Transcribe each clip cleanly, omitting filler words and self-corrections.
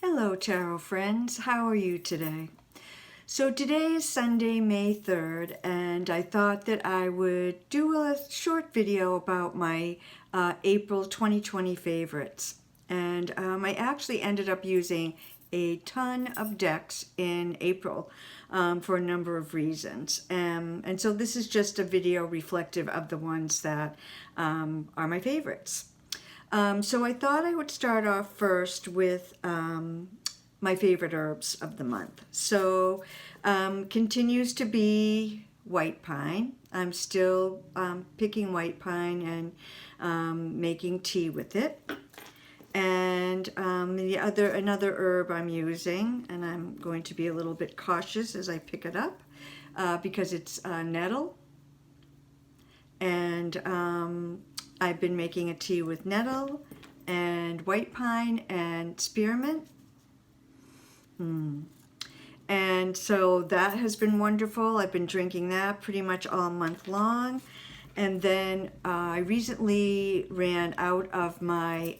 Hello, tarot friends. How are you today? So today is Sunday, May 3rd, and I thought that I would do a short video about my April 2020 favorites. And I actually ended up using a ton of decks in April for a number of reasons. And so this is just a video reflective of the ones that are my favorites. So I thought I would start off first with my favorite herbs of the month. So continues to be white pine. I'm still picking white pine and making tea with it. And another herb I'm using, and I'm going to be a little bit cautious as I pick it up because it's nettle. And I've been making a tea with nettle and white pine and spearmint. And so that has been wonderful. I've been drinking that pretty much all month long. And then I recently ran out of my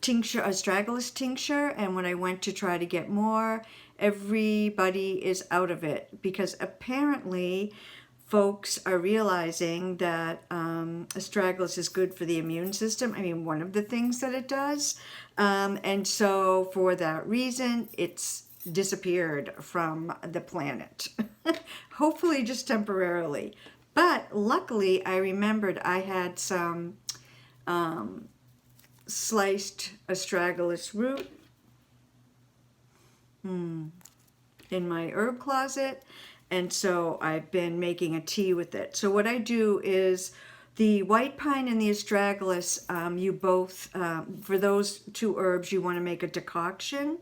tincture, astragalus tincture, and when I went to try to get more, everybody is out of it because apparently folks are realizing that astragalus is good for the immune system. I mean, one of the things that it does. And so for that reason, it's disappeared from the planet. Hopefully just temporarily. But luckily, I remembered I had some sliced astragalus root in my herb closet. And so I've been making a tea with it. So what I do is the white pine and the astragalus, you both, for those two herbs, you want to make a decoction.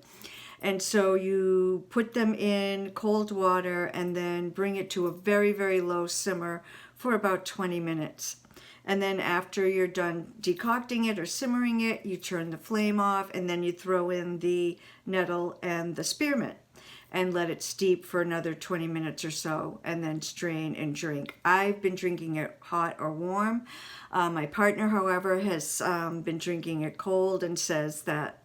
And so you put them in cold water and then bring it to a very, very low simmer for about 20 minutes. And then after you're done decocting it or simmering it, you turn the flame off and then you throw in the nettle and the spearmint and let it steep for another 20 minutes or so and then strain and drink. I've been drinking it hot or warm. My partner, however, has been drinking it cold and says that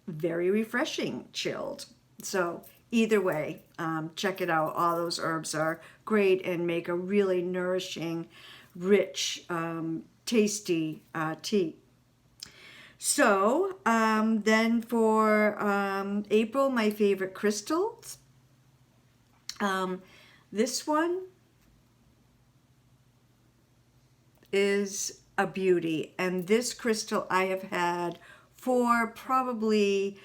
very refreshing chilled. So either way, check it out. All those herbs are great and make a really nourishing, rich, tasty tea. So then for April, my favorite crystals. This one is a beauty, and this crystal I have had for probably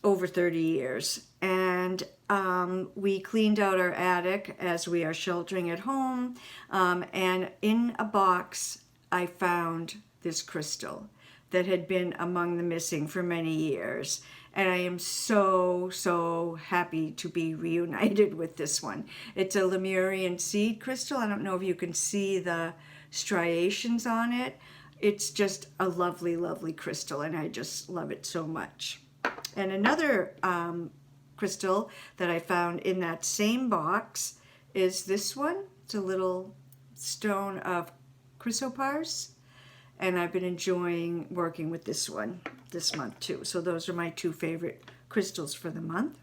over 30 years. And we cleaned out our attic as we are sheltering at home, and in a box I found this crystal that had been among the missing for many years. And I am so, so happy to be reunited with this one. It's a Lemurian seed crystal. I don't know if you can see the striations on it. It's just a lovely, lovely crystal, and I just love it so much. And another crystal that I found in that same box is this one. It's a little stone of chrysoprase. And I've been enjoying working with this one this month too. So those are my two favorite crystals for the month.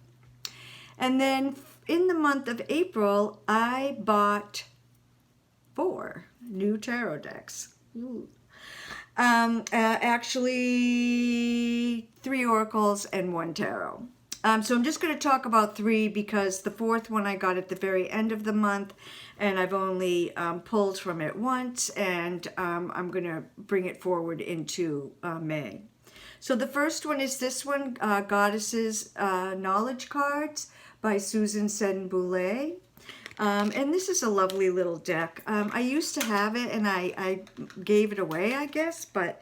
And then in the month of April, I bought 4 new tarot decks. Actually 3 oracles and 1 tarot. So I'm just going to talk about 3 because the 4th one I got at the very end of the month, and I've only pulled from it once, and I'm going to bring it forward into May. So the first one is this one, Goddesses Knowledge Cards by Susan Seddon-Boulay. And this is a lovely little deck. I used to have it, and I gave it away, I guess, but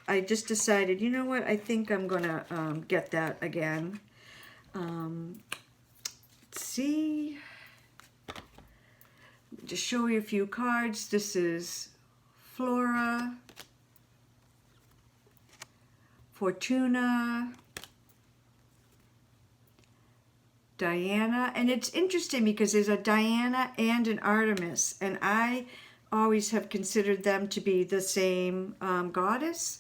I just decided, you know what, I think I'm gonna get that again. Let's see, just show you a few cards. This is Flora, Fortuna, Diana, and it's interesting because there's a Diana and an Artemis, and I always have considered them to be the same goddess,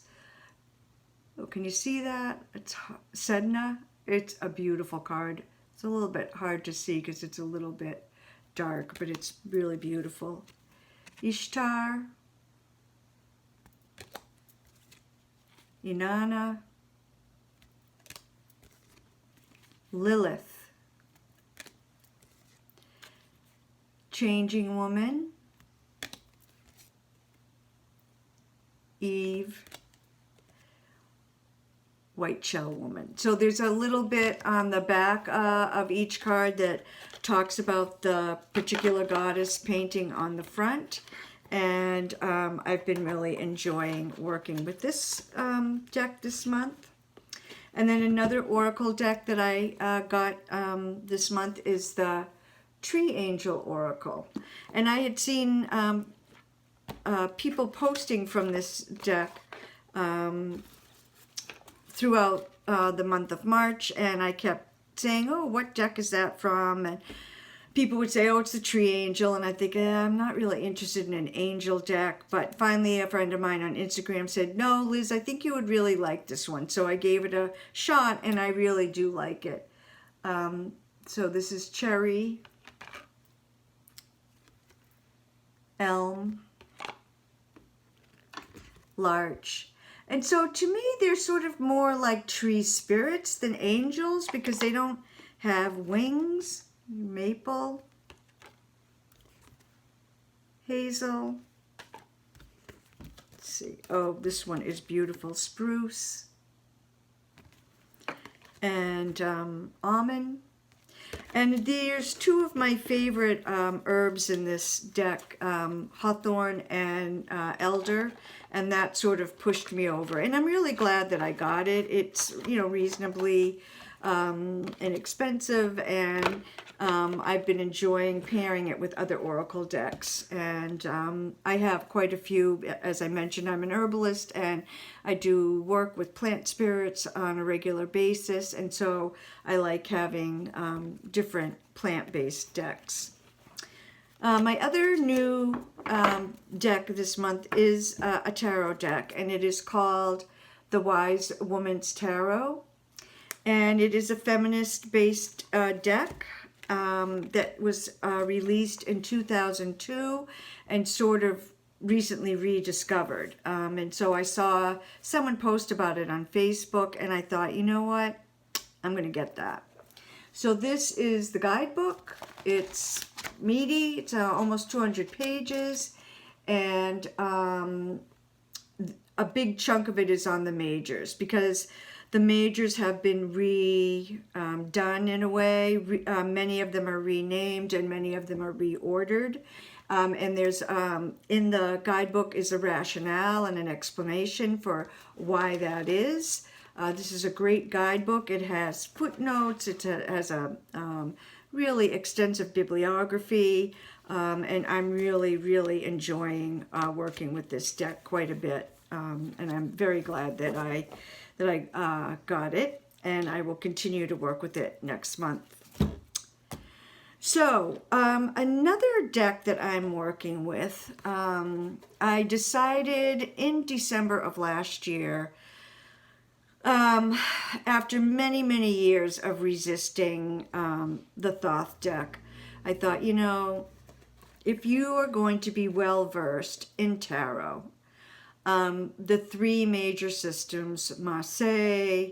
Oh, can you see that? It's Sedna. It's a beautiful card. It's a little bit hard to see because it's a little bit dark, but it's really beautiful. Ishtar, Inanna, Lilith, Changing Woman, Eve, White Shell Woman. So there's a little bit on the back of each card that talks about the particular goddess painting on the front. And I've been really enjoying working with this deck this month. And then another Oracle deck that I got this month is the Tree Angel Oracle. And I had seen people posting from this deck throughout the month of March, and I kept saying, oh, what deck is that from? And people would say, oh, it's the Tree Angel, and I think, I'm not really interested in an angel deck. But finally, a friend of mine on Instagram said, no, Liz, I think you would really like this one. So I gave it a shot, and I really do like it. So this is Cherry, Elm, Larch. And so to me, they're sort of more like tree spirits than angels because they don't have wings. Maple, Hazel. Let's see. Oh, this one is beautiful. Spruce. And almond. And there's two of my favorite herbs in this deck, hawthorn and elder, and that sort of pushed me over. And I'm really glad that I got it. It's, you know, reasonably inexpensive, and I've been enjoying pairing it with other Oracle decks. And I have quite a few. As I mentioned, I'm an herbalist, and I do work with plant spirits on a regular basis, and so I like having different plant-based decks. My other new deck this month is a tarot deck, and it is called The Wise Woman's Tarot. And it is a feminist-based deck that was released in 2002 and sort of recently rediscovered. And so I saw someone post about it on Facebook, and I thought, you know what? I'm going to get that. So this is the guidebook. It's meaty. It's almost 200 pages. And a big chunk of it is on the majors because the majors have been redone in a way. Many of them are renamed and many of them are reordered. And there's in the guidebook is a rationale and an explanation for why that is. This is a great guidebook. It has footnotes. It has a really extensive bibliography. And I'm really, really enjoying working with this deck quite a bit. And I'm very glad that I got it, and I will continue to work with it next month. So another deck that I'm working with, I decided in December of last year, after many, many years of resisting the Thoth deck, I thought, you know, if you are going to be well-versed in tarot, the three major systems, Marseille,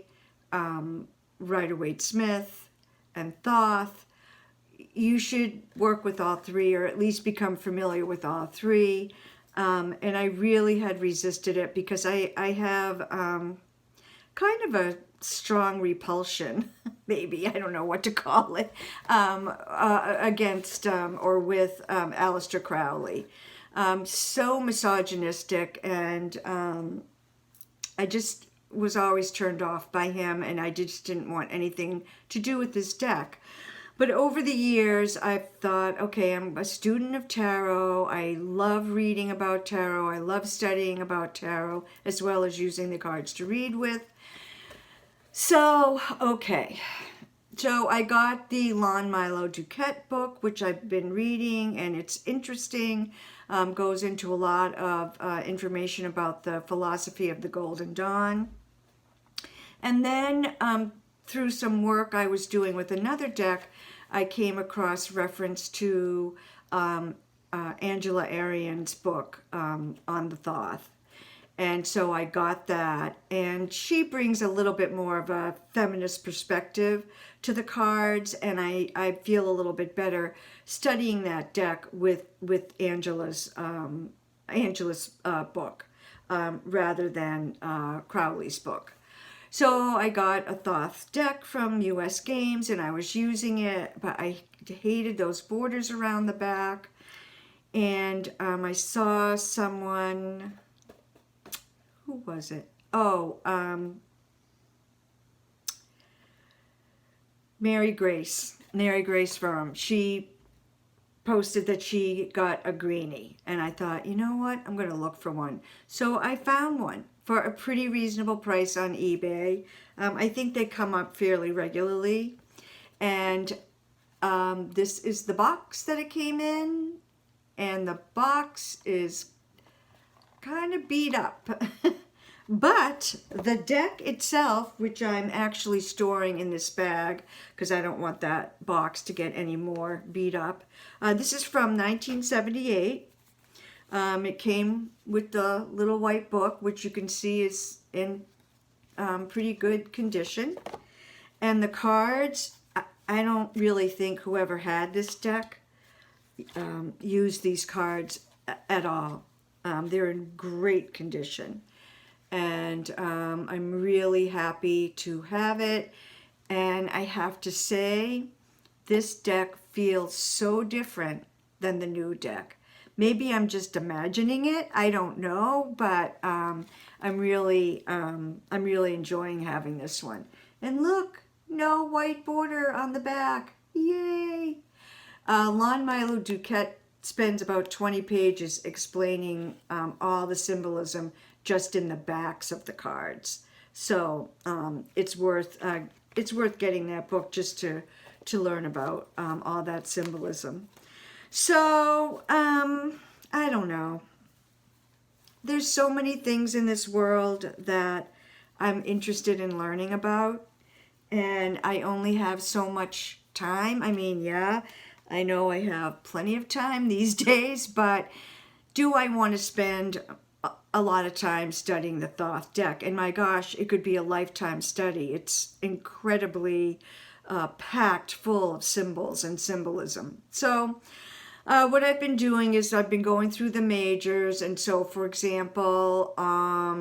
Rider-Waite-Smith, and Thoth, you should work with all three, or at least become familiar with all three. And I really had resisted it because I have kind of a strong repulsion, maybe, I don't know what to call it, against or with Aleister Crowley. So misogynistic, and I just was always turned off by him, and I just didn't want anything to do with this deck. But over the years, I've thought, okay, I'm a student of tarot. I love reading about tarot. I love studying about tarot, as well as using the cards to read with. So, okay. So I got the Lon Milo DuQuette book, which I've been reading, and it's interesting. Goes into a lot of information about the philosophy of the Golden Dawn. And then through some work I was doing with another deck, I came across reference to Angela Arian's book on the Thoth. And so I got that. And she brings a little bit more of a feminist perspective to the cards. And I feel a little bit better studying that deck with Angela's book rather than Crowley's book. So I got a Thoth deck from US Games and I was using it, but I hated those borders around the back. And I saw someone, who was it? Oh, Mary Grace Firm. She posted that she got a greenie. And I thought, you know what? I'm going to look for one. So I found one for a pretty reasonable price on eBay. I think they come up fairly regularly. And this is the box that it came in. And the box is kind of beat up. But the deck itself, which I'm actually storing in this bag because I don't want that box to get any more beat up. This is from 1978. It came with the little white book, which you can see is in pretty good condition. And the cards, I don't really think whoever had this deck used these cards at all. They're in great condition. And I'm really happy to have it. And I have to say, this deck feels so different than the new deck. Maybe I'm just imagining it. I don't know, but I'm really enjoying having this one. And look, no white border on the back. Yay! Lon Milo DuQuette spends about 20 pages explaining all the symbolism just in the backs of the cards. So it's worth getting that book just to learn about all that symbolism. So I don't know. There's so many things in this world that I'm interested in learning about, and I only have so much time. I mean, yeah, I know I have plenty of time these days, but do I want to spend a lot of time studying the Thoth deck? And my gosh, it could be a lifetime study. It's incredibly packed full of symbols and symbolism. So what I've been doing is I've been going through the majors. And so, for example,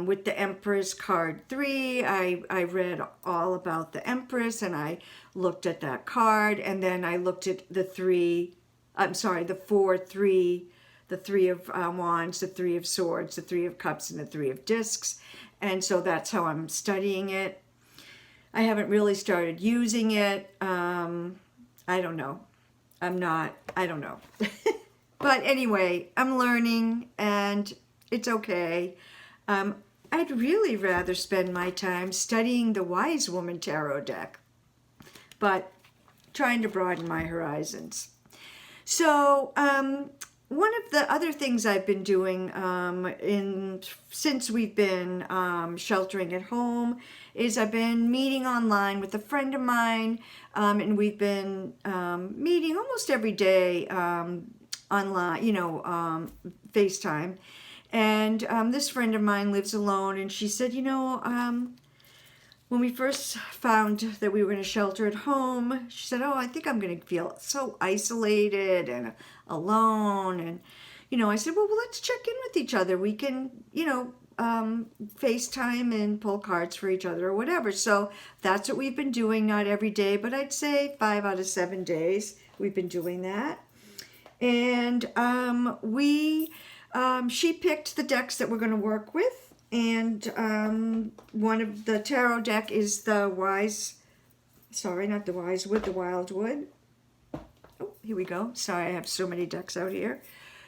with the Empress card 3, I read all about the Empress and I looked at that card. And then I looked at the 3 of Wands, the 3 of Swords, the 3 of Cups, and the 3 of Discs. And so that's how I'm studying it. I haven't really started using it. I don't know. I don't know. But anyway, I'm learning and it's okay. I'd really rather spend my time studying the Wise Woman Tarot deck, but trying to broaden my horizons. So, one of the other things I've been doing since we've been sheltering at home is I've been meeting online with a friend of mine, and we've been meeting almost every day online, FaceTime. And this friend of mine lives alone, and she said, when we first found that we were going to shelter at home, she said, I think I'm going to feel so isolated and alone. And, I said, well, let's check in with each other. We can, FaceTime and pull cards for each other or whatever. So that's what we've been doing, not every day, but I'd say 5 out of 7 days we've been doing that. And she picked the decks that we're going to work with. And one of the tarot deck is the the Wildwood. Oh, here we go. Sorry, I have so many decks out here.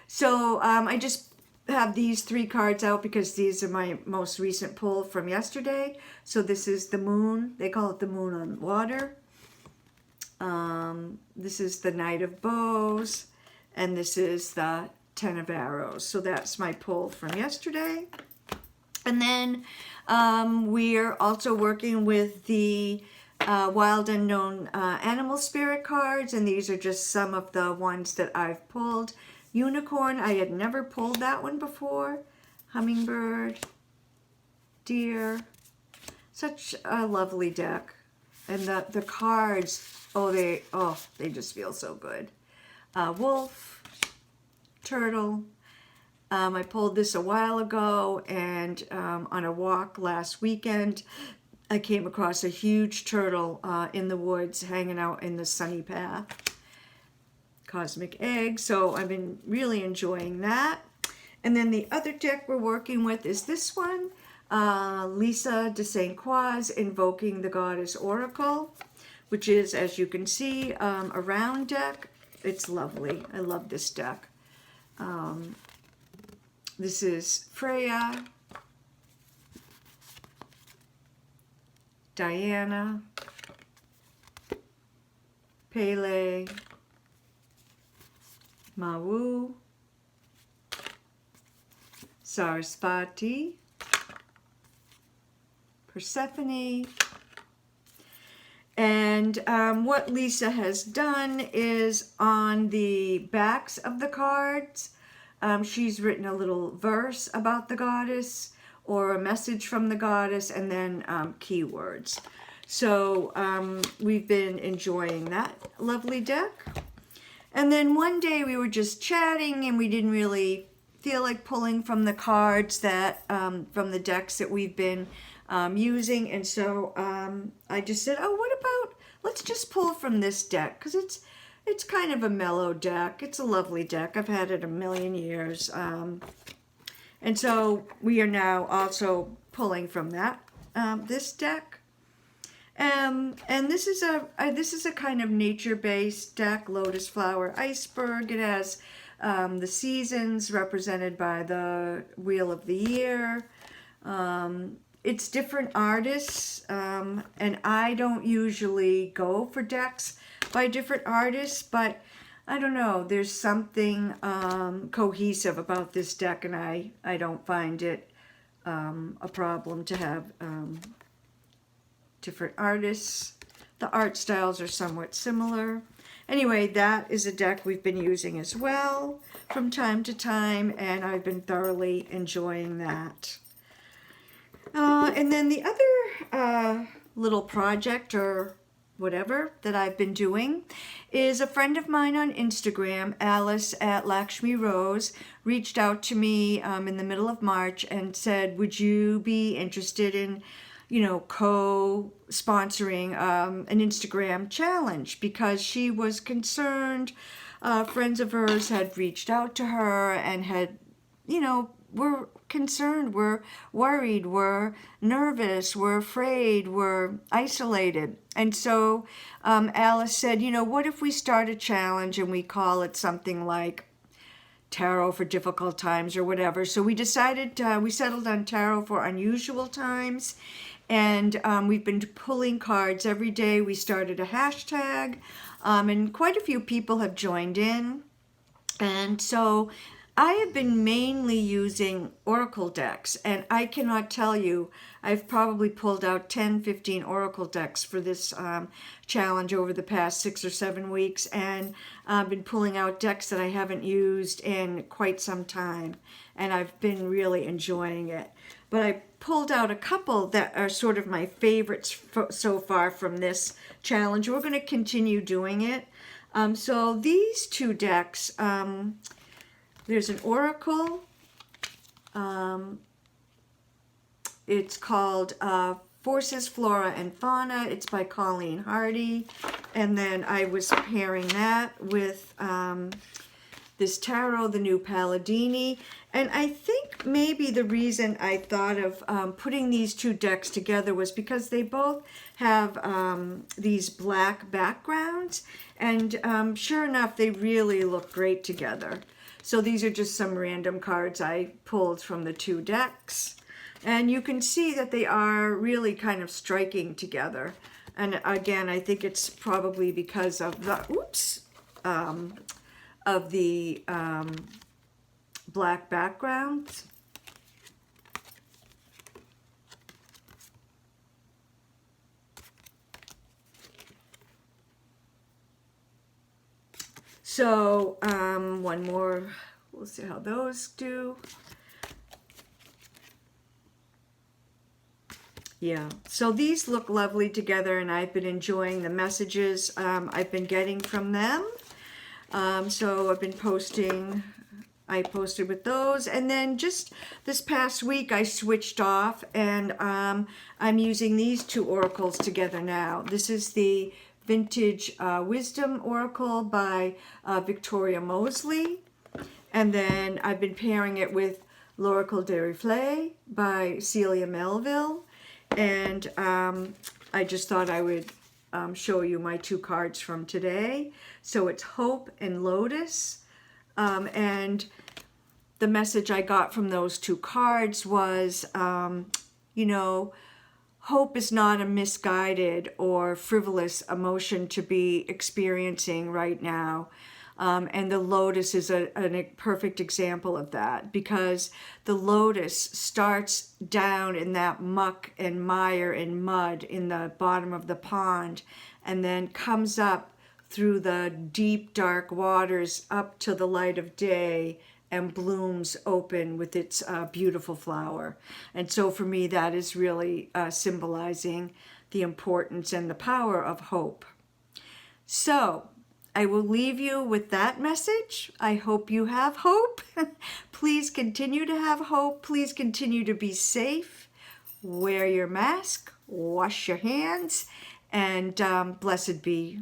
So I just have these 3 cards out because these are my most recent pull from yesterday. So this is the Moon. They call it the Moon on Water. This is the Knight of Bows. And this is the Ten of Arrows. So that's my pull from yesterday. And then We are also working with the Wild Unknown Animal Spirit cards, and these are just some of the ones that I've pulled. Unicorn, I had never pulled that one before. Hummingbird, deer, such a lovely deck. And the cards, they just feel so good. Wolf, turtle. I pulled this a while ago, and on a walk last weekend, I came across a huge turtle in the woods hanging out in the sunny path. Cosmic Egg, so I've been really enjoying that. And then the other deck we're working with is this one, Lisa de St. Croix, Invoking the Goddess Oracle, which is, as you can see, a round deck. It's lovely. I love this deck. This is Freya, Diana, Pele, Mawu, Sarasvati, Persephone. And what Lisa has done is on the backs of the cards, she's written a little verse about the goddess or a message from the goddess, and then keywords. So we've been enjoying that lovely deck. And then one day we were just chatting, and we didn't really feel like pulling from the cards that from the decks that we've been using, and so I just said, oh, what about, let's just pull from this deck, because it's kind of a mellow deck. It's a lovely deck. I've had it a million years, and so we are now also pulling from that this deck. And this is a kind of nature-based deck, Lotus Flower Iceberg. It has the seasons represented by the Wheel of the Year. It's different artists, and I don't usually go for decks by different artists, but I don't know, there's something cohesive about this deck, and I don't find it a problem to have different artists. The art styles are somewhat similar. Anyway, that is a deck we've been using as well from time to time, and I've been thoroughly enjoying that. And then the other little project or whatever that I've been doing is a friend of mine on Instagram, Alice at Lakshmi Rose, reached out to me in the middle of March and said, would you be interested in, co-sponsoring an Instagram challenge, because she was concerned. Friends of hers had reached out to her and had, were concerned, we're worried, we're nervous, we're afraid, we're isolated. And so Alice said, what if we start a challenge and we call it something like Tarot for Difficult Times or whatever. So we decided, we settled on Tarot for Unusual Times, and we've been pulling cards every day. We started a hashtag, and quite a few people have joined in. And so I have been mainly using Oracle decks, and I cannot tell you, I've probably pulled out 10, 15 Oracle decks for this challenge over the past 6 or 7 weeks, and I've been pulling out decks that I haven't used in quite some time, and I've been really enjoying it. But I pulled out a couple that are sort of my favorites so far from this challenge. We're going to continue doing it. So these two decks, there's an Oracle. It's called Forces, Flora, and Fauna. It's by Colleen Hardy. And then I was pairing that with this tarot, the new Palladini. And I think maybe the reason I thought of putting these two decks together was because they both have these black backgrounds. And sure enough, they really look great together. So these are just some random cards I pulled from the two decks. And you can see that they are really kind of striking together. And again, I think it's probably because of the black backgrounds. So one more, we'll see how those do. Yeah, so these look lovely together, and I've been enjoying the messages I've been getting from them. So I've been posting, I posted with those, and then just this past week I switched off, and I'm using these two oracles together now. This is the Vintage Wisdom Oracle by Victoria Mosley, and then I've been pairing it with L'Oracle de Reflet by Celia Melville, and I just thought I would show you my two cards from today. So it's Hope and Lotus, and the message I got from those two cards was, you know, hope is not a misguided or frivolous emotion to be experiencing right now. And the lotus is a perfect example of that, because the lotus starts down in that muck and mire and mud in the bottom of the pond, and then comes up through the deep dark waters up to the light of day and blooms open with its beautiful flower. And so for me, that is really symbolizing the importance and the power of hope. So I will leave you with that message. I hope you have hope. Please continue to have hope. Please continue to be safe. Wear your mask, wash your hands, and blessed be